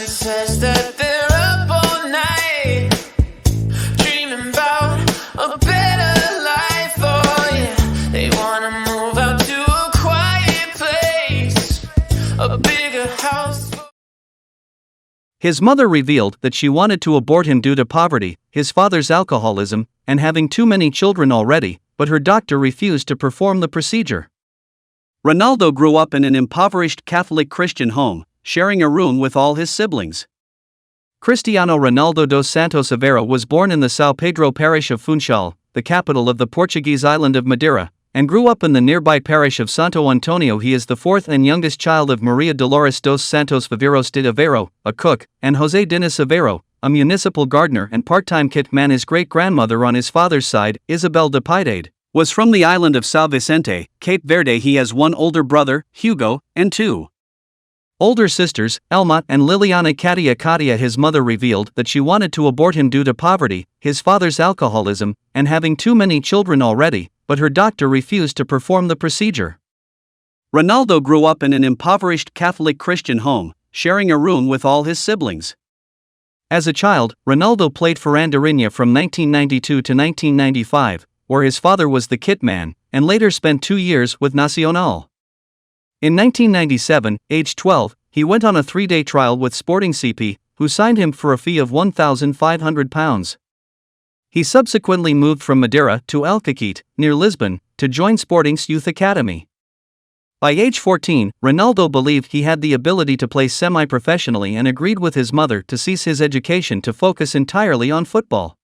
says that they're up all night, dreaming about a better life. Oh yeah, they wanna move out to a quiet place, a bigger house. His mother revealed that she wanted to abort him due to poverty, his father's alcoholism, and having too many children already, but her doctor refused to perform the procedure. Ronaldo grew up in an impoverished Catholic Christian home, sharing a room with all his siblings. Cristiano Ronaldo dos Santos Aveiro was born in the São Pedro parish of Funchal, the capital of the Portuguese island of Madeira, and grew up in the nearby parish of Santo António He is the fourth and youngest child of Maria Dolores dos Santos Viveiros de Aveiro, a cook, and José Dinis Aveiro, a municipal gardener and part-time kit man. His great-grandmother on his father's side, Isabel da Piedade, was from the island of São Vicente, Cape Verde. He has one older brother, Hugo, and two older sisters, Elma and Liliana Cátia. His mother revealed that she wanted to abort him due to poverty, his father's alcoholism, and having too many children already, but her doctor refused to perform the procedure. Ronaldo grew up in an impoverished Catholic Christian home, sharing a room with all his siblings. As a child, Ronaldo played for Andorinha from 1992 to 1995, where his father was the kit man, and later spent 2 years with Nacional. In 1997, aged 12, he went on a 3-day trial with Sporting CP, who signed him for a fee of £1,500. He subsequently moved from Madeira to Alcaquete, near Lisbon, to join Sporting's youth academy. By age 14, Ronaldo believed he had the ability to play semi-professionally and agreed with his mother to cease his education to focus entirely on football.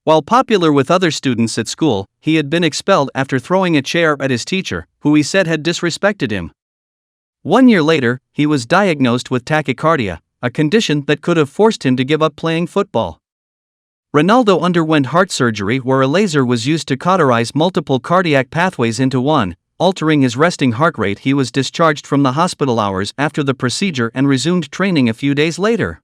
While popular with other students at school, he had been expelled after throwing a chair at his teacher, who he said had disrespected him. 1 year later, he was diagnosed with tachycardia, a condition that could have forced him to give up playing football. Ronaldo underwent heart surgery where a laser was used to cauterize multiple cardiac pathways into one, altering his resting heart rate. He was discharged from the hospital hours after the procedure and resumed training a few days later.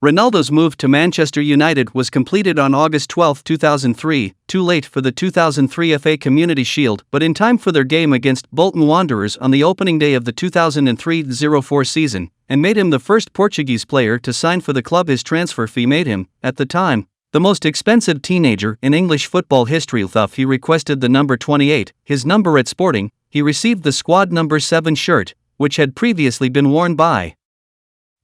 Ronaldo's move to Manchester United was completed on August 12, 2003, too late for the 2003 FA Community Shield but in time for their game against Bolton Wanderers on the opening day of the 2003-04 season, and made him the first Portuguese player to sign for the club. His transfer fee made him, at the time, the most expensive teenager in English football history. Thus he requested the number 28, his number at Sporting. He received the squad number 7 shirt, which had previously been worn by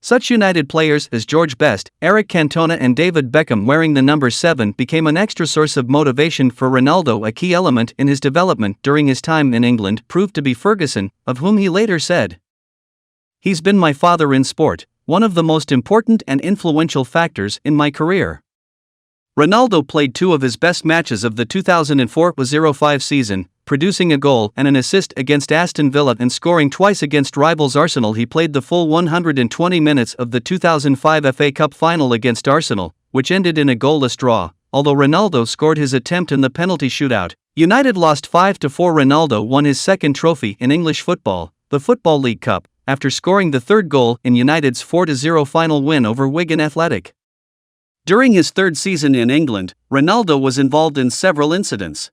such United players as George Best, Eric Cantona and David Beckham. Wearing the number 7 became an extra source of motivation for Ronaldo. A key element in his development during his time in England proved to be Ferguson, of whom he later said, "He's been my father in sport, one of the most important and influential factors in my career." Ronaldo played 2 of his best matches of the 2004-05 season, producing a goal and an assist against Aston Villa and scoring twice against rivals Arsenal. He played the full 120 minutes of the 2005 FA Cup final against Arsenal, which ended in a goalless draw. Although Ronaldo scored his attempt in the penalty shootout, United lost 5-4. Ronaldo won his second trophy in English football, the Football League Cup, after scoring the third goal in United's 4-0 final win over Wigan Athletic. During his third season in England, Ronaldo was involved in several incidents.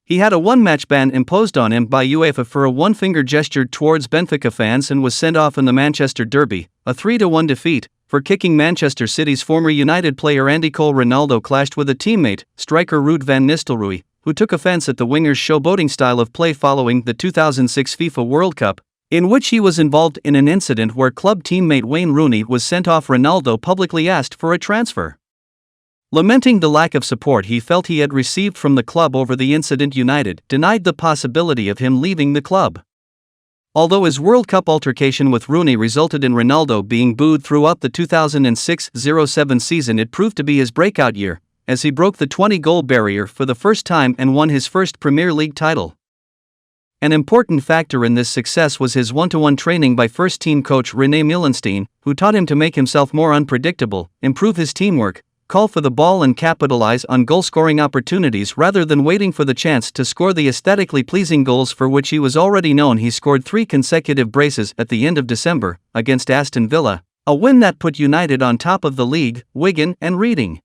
He had a 1-match ban imposed on him by UEFA for a one-finger gesture towards Benfica fans and was sent off in the Manchester Derby, a 3-1 defeat, for kicking Manchester City's former United player Andy Cole. Ronaldo clashed with a teammate, striker Ruud van Nistelrooy, who took offense at the winger's showboating style of play following the 2006 FIFA World Cup, in which he was involved in an incident where club teammate Wayne Rooney was sent off. Ronaldo publicly asked for a transfer. Lamenting the lack of support he felt he had received from the club over the incident, United denied the possibility of him leaving the club. Although his World Cup altercation with Rooney resulted in Ronaldo being booed throughout the 2006-07 season, it proved to be his breakout year, as he broke the 20-goal barrier for the first time and won his first Premier League title. An important factor in this success was his one-to-one training by first-team coach René Meulenstein, who taught him to make himself more unpredictable, improve his teamwork, call for the ball and capitalize on goal-scoring opportunities rather than waiting for the chance to score the aesthetically pleasing goals for which he was already known. He scored 3 consecutive braces at the end of December, against Aston Villa, a win that put United on top of the league, Wigan and Reading.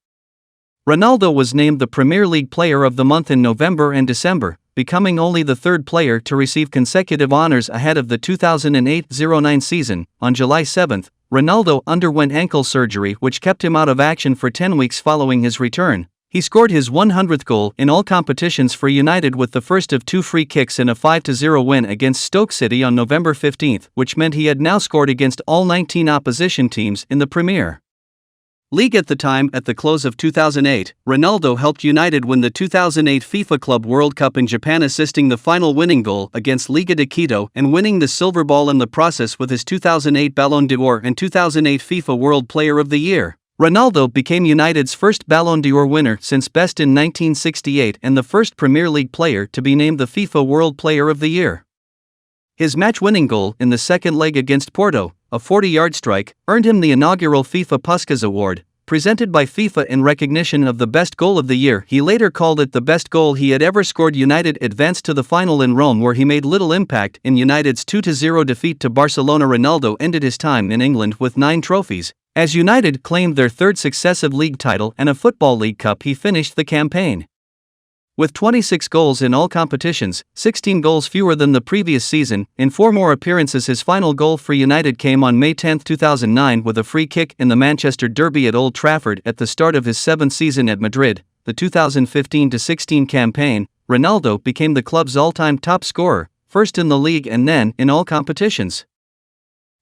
Ronaldo was named the Premier League Player of the Month in November and December, becoming only the third player to receive consecutive honors ahead of the 2008-09 season. On July 7, Ronaldo underwent ankle surgery which kept him out of action for 10 weeks following his return. He scored his 100th goal in all competitions for United with the first of 2 free kicks in a 5-0 win against Stoke City on November 15, which meant he had now scored against all 19 opposition teams in the Premier League at the time. At the close of 2008, Ronaldo helped United win the 2008 FIFA Club World Cup in Japan, assisting the final winning goal against Liga de Quito and winning the silver ball in the process with his 2008 Ballon d'Or and 2008 FIFA World Player of the Year. Ronaldo became United's first Ballon d'Or winner since Best in 1968 and the first Premier League player to be named the FIFA World Player of the Year. His match-winning goal in the second leg against Porto, a 40-yard strike, earned him the inaugural FIFA Puskas Award, presented by FIFA in recognition of the best goal of the year. He later called it the best goal he had ever scored. United advanced to the final in Rome, where he made little impact in United's 2-0 defeat to Barcelona. Ronaldo ended his time in England with 9 trophies. As United claimed their 3rd successive league title and a Football League Cup, he finished the campaign with 26 goals in all competitions, 16 goals fewer than the previous season, in 4 more appearances. His final goal for United came on May 10, 2009 with a free kick in the Manchester Derby at Old Trafford at the start of his 7th season at Madrid. The 2015-16 campaign, Ronaldo became the club's all-time top scorer, first in the league and then in all competitions.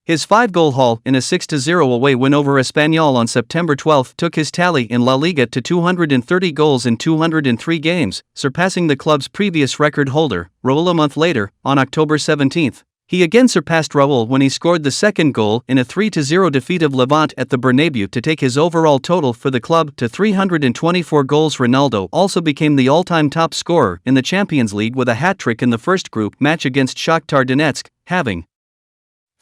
His 5-goal haul in a 6-0 away win over Espanyol on September 12 took his tally in La Liga to 230 goals in 203 games, surpassing the club's previous record holder, Raúl. A month later, on October 17, he again surpassed Raúl when he scored the 2nd goal in a 3-0 defeat of Levante at the Bernabeu to take his overall total for the club to 324 goals. Ronaldo also became the all-time top scorer in the Champions League with a hat-trick in the first group match against Shakhtar Donetsk, having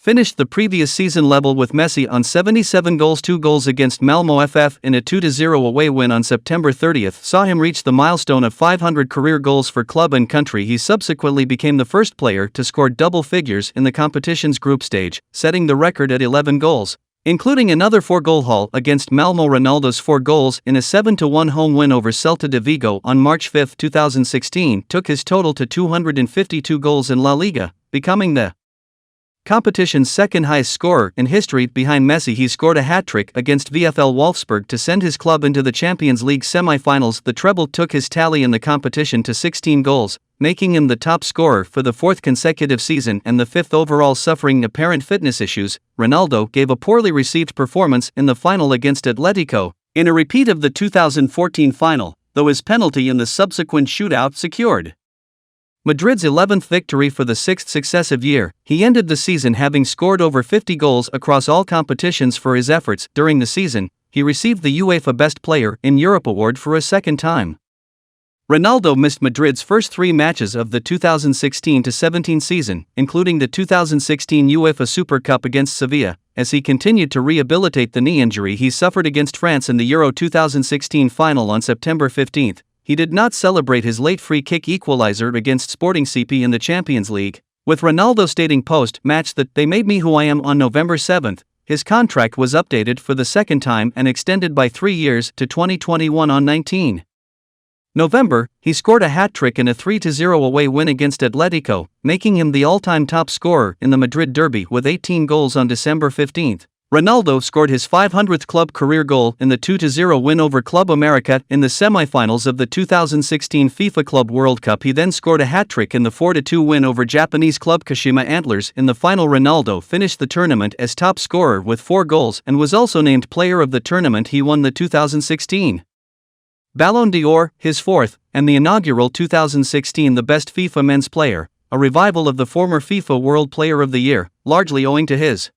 finished the previous season level with Messi on 77 goals. 2 goals against Malmo FF in a 2-0 away win on September 30 saw him reach the milestone of 500 career goals for club and country. He subsequently became the first player to score double figures in the competition's group stage, setting the record at 11 goals, including another 4-goal haul against Malmo. Ronaldo's 4 goals in a 7-1 home win over Celta de Vigo on March 5, 2016 took his total to 252 goals in La Liga, becoming the competition's 2nd highest scorer in history behind Messi. He scored a hat-trick against VfL Wolfsburg to send his club into the Champions League semi-finals. The treble took his tally in the competition to 16 goals, making him the top scorer for the 4th consecutive season and the 5th overall. Suffering apparent fitness issues, Ronaldo gave a poorly received performance in the final against Atletico, in a repeat of the 2014 final, though his penalty in the subsequent shootout secured Madrid's 11th victory for the 6th successive year. He ended the season having scored over 50 goals across all competitions. For his efforts during the season, he received the UEFA Best Player in Europe award for a 2nd time. Ronaldo missed Madrid's first 3 matches of the 2016-17 season, including the 2016 UEFA Super Cup against Sevilla, as he continued to rehabilitate the knee injury he suffered against France in the Euro 2016 final on September 15. He did not celebrate his late free kick equalizer against Sporting CP in the Champions League, with Ronaldo stating post-match that "they made me who I am." On November 7, his contract was updated for the 2nd time and extended by 3 years to 2021. On 19 November, he scored a hat-trick in a 3-0 away win against Atletico, making him the all-time top scorer in the Madrid derby with 18 goals. On December 15, Ronaldo scored his 500th club career goal in the 2-0 win over Club America in the semi-finals of the 2016 FIFA Club World Cup. He then scored a hat-trick in the 4-2 win over Japanese club Kashima Antlers in the final. Ronaldo finished the tournament as top scorer with 4 goals and was also named player of the tournament. He won the 2016 Ballon d'Or, his 4th, and the inaugural 2016 the Best FIFA Men's Player, a revival of the former FIFA World Player of the Year, largely owing to his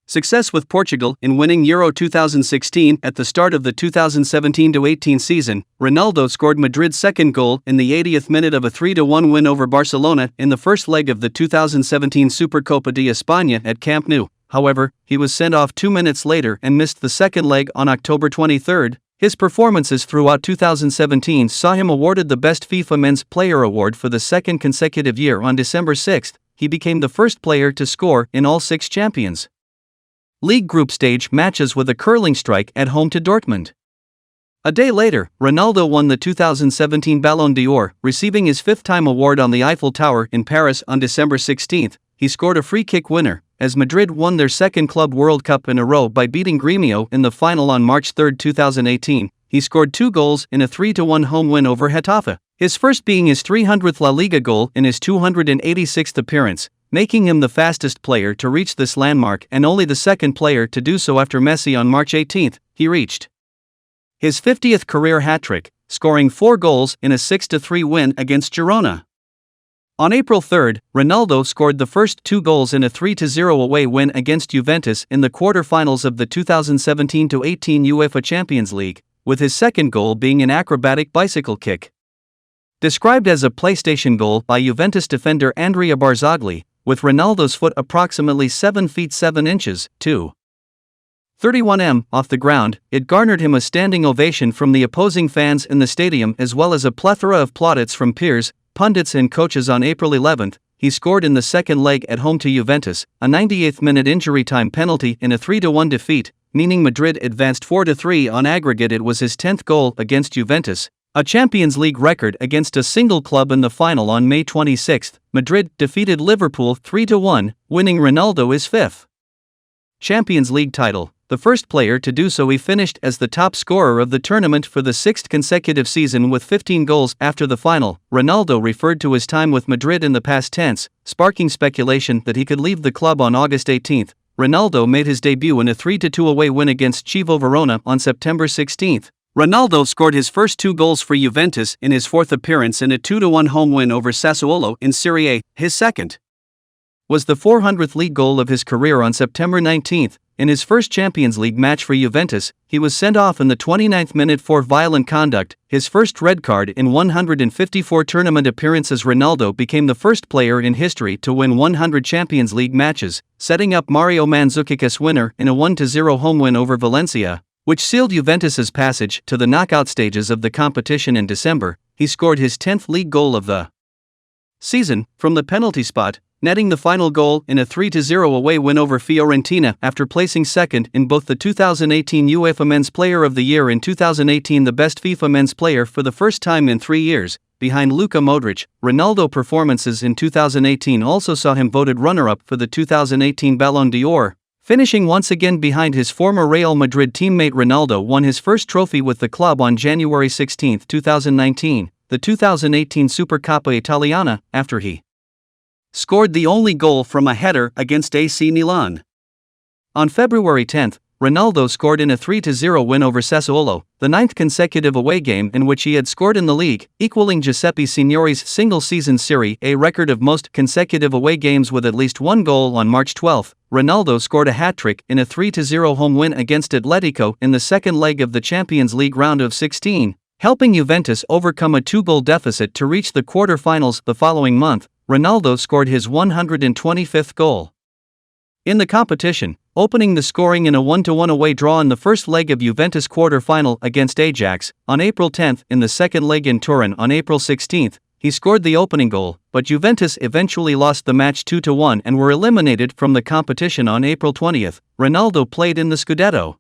success with Portugal in winning Euro 2016. At the start of the 2017-18 season, Ronaldo scored Madrid's 2nd goal in the 80th minute of a 3-1 win over Barcelona in the first leg of the 2017 Supercopa de España at Camp Nou. However, he was sent off 2 minutes later and missed the 2nd leg on October 23. His performances throughout 2017 saw him awarded the Best FIFA Men's Player award for the 2nd consecutive year. On December 6, he became the first player to score in all 6 Champions League group stage matches with a curling strike at home to Dortmund. A day later, Ronaldo won the 2017 Ballon d'Or, receiving his 5th time award on the Eiffel Tower in Paris. On December 16, he scored a free kick winner as Madrid won their second Club World Cup in a row by beating Gremio in the final on March 3, 2018. He scored 2 goals in a 3-1 home win over Getafe, his first being his 300th La Liga goal in his 286th appearance, making him the fastest player to reach this landmark and only the second player to do so after Messi on March 18. He reached his 50th career hat-trick, scoring 4 goals in a 6-3 win against Girona. On April 3, Ronaldo scored the first 2 goals in a 3-0 away win against Juventus in the quarter-finals of the 2017-18 UEFA Champions League, with his second goal being an acrobatic bicycle kick. Described as a PlayStation goal by Juventus defender Andrea Barzagli, with Ronaldo's foot approximately 7 feet 7 inches, 2.31 m, off the ground, it garnered him a standing ovation from the opposing fans in the stadium as well as a plethora of plaudits from peers, pundits and coaches. On April 11, he scored in the second leg at home to Juventus, a 98th-minute injury time penalty in a 3-1 defeat, meaning Madrid advanced 4-3 on aggregate. It was his 10th goal against Juventus, a Champions League record against a single club in the final. On May 26, Madrid defeated Liverpool 3-1, winning Ronaldo his 5th Champions League title. The first player to do so, he finished as the top scorer of the tournament for the 6th consecutive season with 15 goals. After the final, Ronaldo referred to his time with Madrid in the past tense, sparking speculation that he could leave the club on August 18. Ronaldo made his debut in a 3-2 away win against Chievo Verona on September 16. Ronaldo scored his first 2 goals for Juventus in his 4th appearance in a 2-1 home win over Sassuolo in Serie A. His second was the 400th league goal of his career on September 19. In his first Champions League match for Juventus, he was sent off in the 29th minute for violent conduct, his first red card in 154 tournament appearances. Ronaldo became the first player in history to win 100 Champions League matches, setting up Mario Mandzukić's winner in a 1-0 home win over Valencia, which sealed Juventus's passage to the knockout stages of the competition in December. He scored his 10th league goal of the season from the penalty spot, netting the final goal in a 3-0 away win over Fiorentina after placing second in both the 2018 UEFA Men's Player of the Year and 2018 the Best FIFA Men's Player for the first time in 3 years, behind Luka Modric. Ronaldo performances in 2018 also saw him voted runner-up for the 2018 Ballon d'Or, finishing once again behind his former Real Madrid teammate. Ronaldo won his first trophy with the club on January 16, 2019, the 2018 Supercoppa Italiana, after he scored the only goal from a header against AC Milan. On February 10, Ronaldo scored in a 3-0 win over Sassuolo, the 9th consecutive away game in which he had scored in the league, equaling Giuseppe Signori's single-season Serie A record of most consecutive away games with at least 1 goal. On March 12, Ronaldo scored a hat-trick in a 3-0 home win against Atletico in the second leg of the Champions League round of 16, helping Juventus overcome a 2-goal deficit to reach the quarter-finals. The following month, Ronaldo scored his 125th goal in the competition, opening the scoring in a 1-1 away draw in the first leg of Juventus quarter-final against Ajax. On April 10, in the second leg in Turin on April 16, he scored the opening goal, but Juventus eventually lost the match 2-1 and were eliminated from the competition. On April 20, Ronaldo played in the Scudetto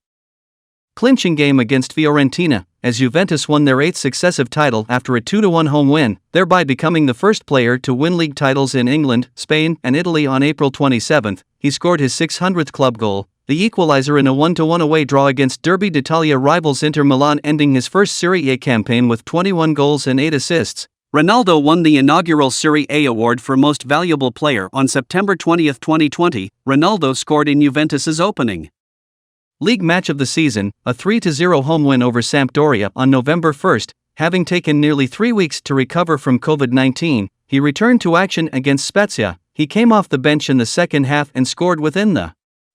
clinching game against Fiorentina, as Juventus won their 8th successive title after a 2-1 home win, thereby becoming the first player to win league titles in England, Spain, and Italy. On April 27, he scored his 600th club goal, the equalizer in a 1-1 away draw against Derby d'Italia rivals Inter Milan, ending his first Serie A campaign with 21 goals and 8 assists. Ronaldo won the inaugural Serie A award for Most Valuable Player on September 20, 2020. Ronaldo scored in Juventus's opening league match of the season, a 3-0 home win over Sampdoria on November 1. Having taken nearly 3 weeks to recover from COVID-19, he returned to action against Spezia. He came off the bench in the second half and scored within the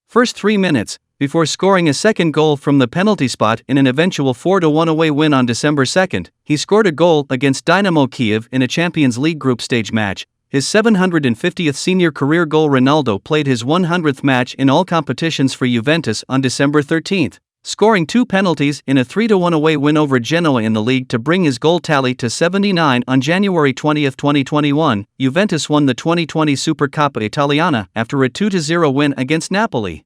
first 3 minutes, before scoring a second goal from the penalty spot in an eventual 4-1 away win on December 2. He scored a goal against Dynamo Kiev in a Champions League group stage match, his 750th senior career goal. Ronaldo played his 100th match in all competitions for Juventus on December 13, scoring 2 penalties in a 3-1 away win over Genoa in the league to bring his goal tally to 79. On January 20, 2021, Juventus won the 2020 Supercoppa Italiana after a 2-0 win against Napoli,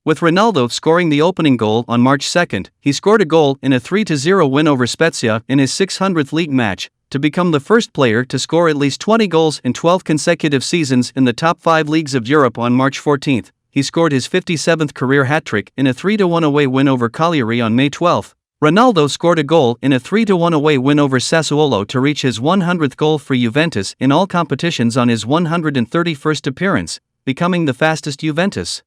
with Ronaldo scoring the opening goal. On March 2, he scored a goal in a 3-0 win over Spezia in his 600th league match, to become the first player to score at least 20 goals in 12 consecutive seasons in the top 5 leagues of Europe. On March 14, he scored his 57th career hat-trick in a 3-1 away win over Cagliari. On May 12, Ronaldo scored a goal in a 3-1 away win over Sassuolo to reach his 100th goal for Juventus in all competitions on his 131st appearance, becoming the fastest Juventus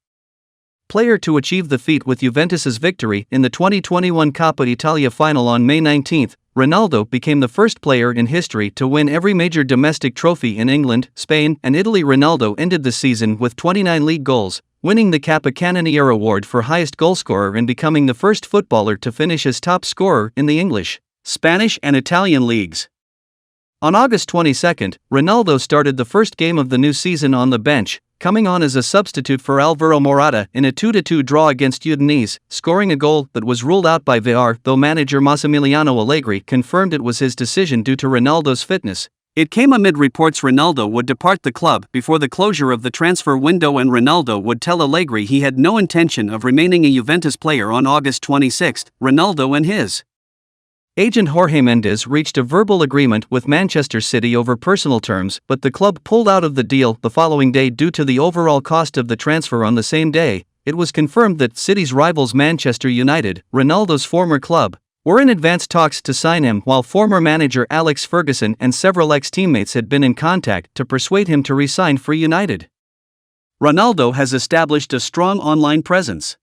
player to achieve the feat with Juventus's victory in the 2021 Coppa Italia final. On May 19, Ronaldo became the first player in history to win every major domestic trophy in England, Spain, and Italy. Ronaldo ended the season with 29 league goals, winning the Capocannoniere award for highest goalscorer and becoming the first footballer to finish as top scorer in the English, Spanish, and Italian leagues. On August 22, Ronaldo started the first game of the new season on the bench, coming on as a substitute for Alvaro Morata in a 2-2 draw against Udinese, scoring a goal that was ruled out by VAR, though manager Massimiliano Allegri confirmed it was his decision due to Ronaldo's fitness. It came amid reports Ronaldo would depart the club before the closure of the transfer window, and Ronaldo would tell Allegri he had no intention of remaining a Juventus player. On August 26, Ronaldo and his agent Jorge Mendes reached a verbal agreement with Manchester City over personal terms, but the club pulled out of the deal the following day due to the overall cost of the transfer. On the same day, it was confirmed that City's rivals Manchester United, Ronaldo's former club, were in advanced talks to sign him, while former manager Alex Ferguson and several ex-teammates had been in contact to persuade him to re-sign for United. Ronaldo has established a strong online presence.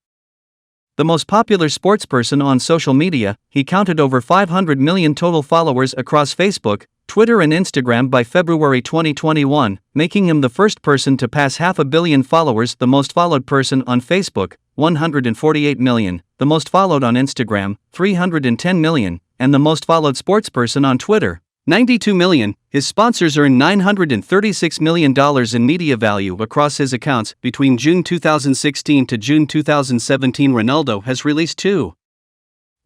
The most popular sportsperson on social media, he counted over 500 million total followers across Facebook, Twitter and Instagram by February 2021, making him the first person to pass 500 million followers. The most followed person on Facebook, 148 million, the most followed on Instagram, 310 million, and the most followed sportsperson on Twitter, 92 million. His sponsors earned $936 million in media value across his accounts. Between June 2016 to June 2017, Ronaldo has released 2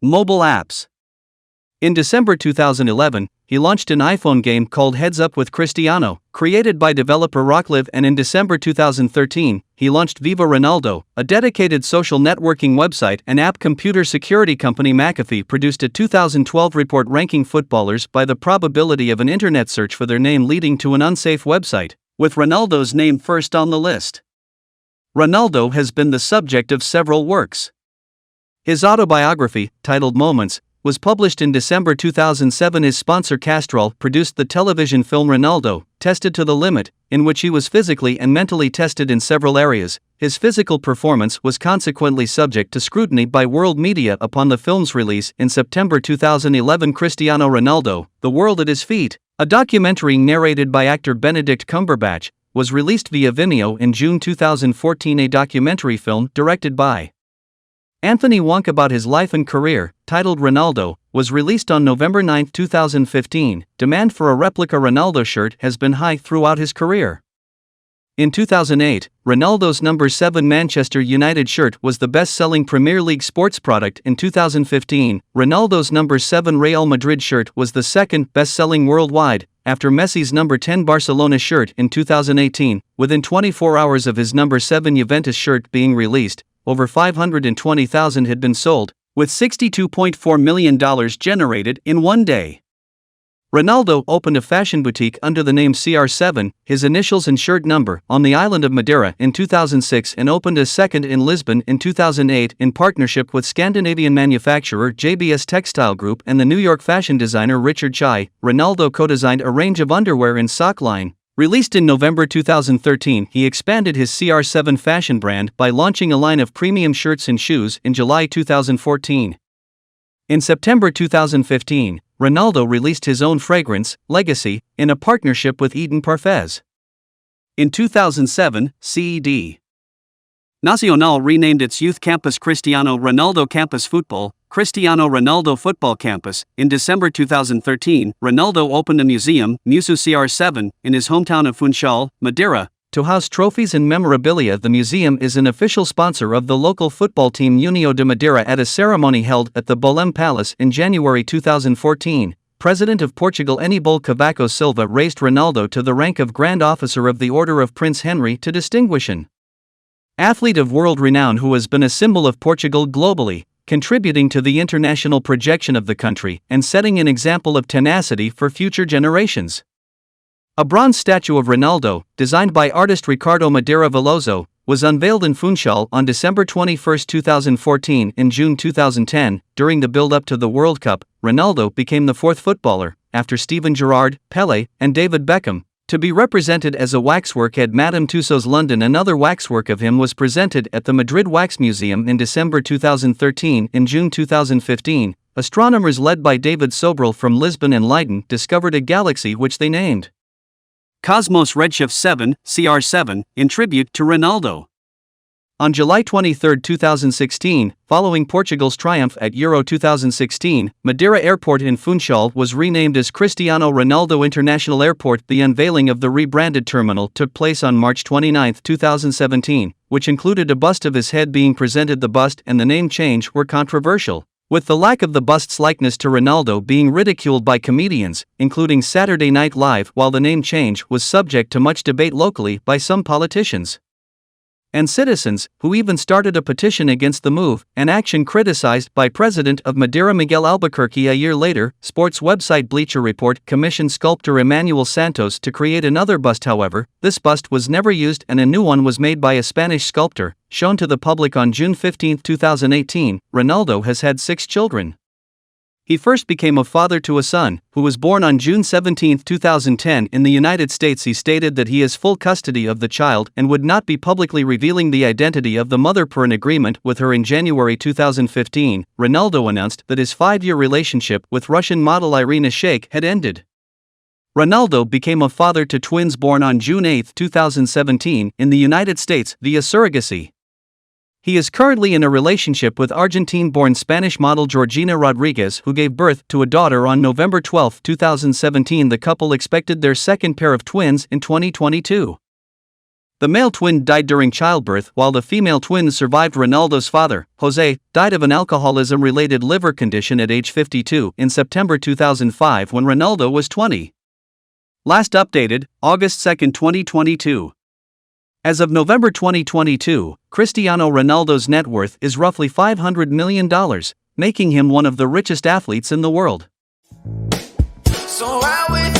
mobile apps. In December 2011, he launched an iPhone game called Heads Up with Cristiano, created by developer Rocklive, and in December 2013, he launched Viva Ronaldo, a dedicated social networking website and app. Computer security company McAfee produced a 2012 report ranking footballers by the probability of an internet search for their name leading to an unsafe website, with Ronaldo's name first on the list. Ronaldo has been the subject of several works. His autobiography, titled Moments, was published in December 2007. His sponsor Castrol produced the television film Ronaldo, Tested to the Limit, in which he was physically and mentally tested in several areas. His physical performance was consequently subject to scrutiny by world media upon the film's release in September 2011. Cristiano Ronaldo, The World at His Feet, a documentary narrated by actor Benedict Cumberbatch, was released via Vimeo in June 2014. A documentary film directed by Anthony Wonk about his life and career, titled Ronaldo, was released on November 9, 2015. Demand for a replica Ronaldo shirt has been high throughout his career. In 2008, Ronaldo's number 7 Manchester United shirt was the best-selling Premier League sports product. In 2015, Ronaldo's number 7 Real Madrid shirt was the second best-selling worldwide, after Messi's number 10 Barcelona shirt in 2018. Within 24 hours of his number 7 Juventus shirt being released, over 520,000 had been sold, with $62.4 million generated in one day. Ronaldo opened a fashion boutique under the name CR7, his initials and shirt number, on the island of Madeira in 2006 and opened a second in Lisbon in 2008 in partnership with Scandinavian manufacturer JBS Textile Group and the New York fashion designer Richard Chai. Ronaldo co-designed a range of underwear and sock line. Released in November 2013, he expanded his CR7 fashion brand by launching a line of premium shirts and shoes in July 2014. In September 2015, Ronaldo released his own fragrance, Legacy, in a partnership with Eden Parfums. In 2007, CED Nacional renamed its youth campus Cristiano Ronaldo Campus Futbol, Cristiano Ronaldo Football Campus. In December 2013, Ronaldo opened a museum, Museu CR7, in his hometown of Funchal, Madeira, to house trophies and memorabilia. The museum is an official sponsor of the local football team União de Madeira. At a ceremony held at the Belém Palace in January 2014, President of Portugal Aníbal Cavaco Silva raised Ronaldo to the rank of Grand Officer of the Order of Prince Henry to distinguish an athlete of world renown who has been a symbol of Portugal globally. contributing to the international projection of the country and setting an example of tenacity for future generations. A bronze statue of Ronaldo, designed by artist Ricardo Madeira Veloso, was unveiled in Funchal on December 21, 2014. In June 2010, during the build-up to the World Cup, Ronaldo became the fourth footballer, after Steven Gerrard, Pelé, and David Beckham, to be represented as a waxwork at Madame Tussauds London. Another waxwork of him was presented at the Madrid Wax Museum in December 2013. In June 2015, astronomers led by David Sobral from Lisbon and Leiden discovered a galaxy which they named Cosmos Redshift 7, CR7, in tribute to Ronaldo. On July 23, 2016, following Portugal's triumph at Euro 2016, Madeira Airport in Funchal was renamed as Cristiano Ronaldo International Airport. The unveiling of the rebranded terminal took place on March 29, 2017, which included a bust of his head being presented. The bust and the name change were controversial, with the lack of the bust's likeness to Ronaldo being ridiculed by comedians, including Saturday Night Live, while the name change was subject to much debate locally by some politicians and citizens, who even started a petition against the move, an action criticized by President of Madeira Miguel Albuquerque. A year later, sports website Bleacher Report commissioned sculptor Emmanuel Santos to create another bust. However, this bust was never used and a new one was made by a Spanish sculptor, shown to the public on June 15, 2018. Ronaldo has had 6 children. He first became a father to a son, who was born on June 17, 2010 in the United States. He stated that he has full custody of the child and would not be publicly revealing the identity of the mother per an agreement with her. In January 2015, Ronaldo announced that his 5-year relationship with Russian model Irina Shayk had ended. Ronaldo became a father to twins born on June 8, 2017 in the United States via surrogacy. He is currently in a relationship with Argentine-born Spanish model Georgina Rodriguez, who gave birth to a daughter on November 12, 2017. The couple expected their second pair of twins in 2022. The male twin died during childbirth, while the female twin survived. Ronaldo's father, Jose, died of an alcoholism-related liver condition at age 52 in September 2005 when Ronaldo was 20. Last updated, August 2, 2022. As of November 2022, Cristiano Ronaldo's net worth is roughly $500 million, making him one of the richest athletes in the world. So out with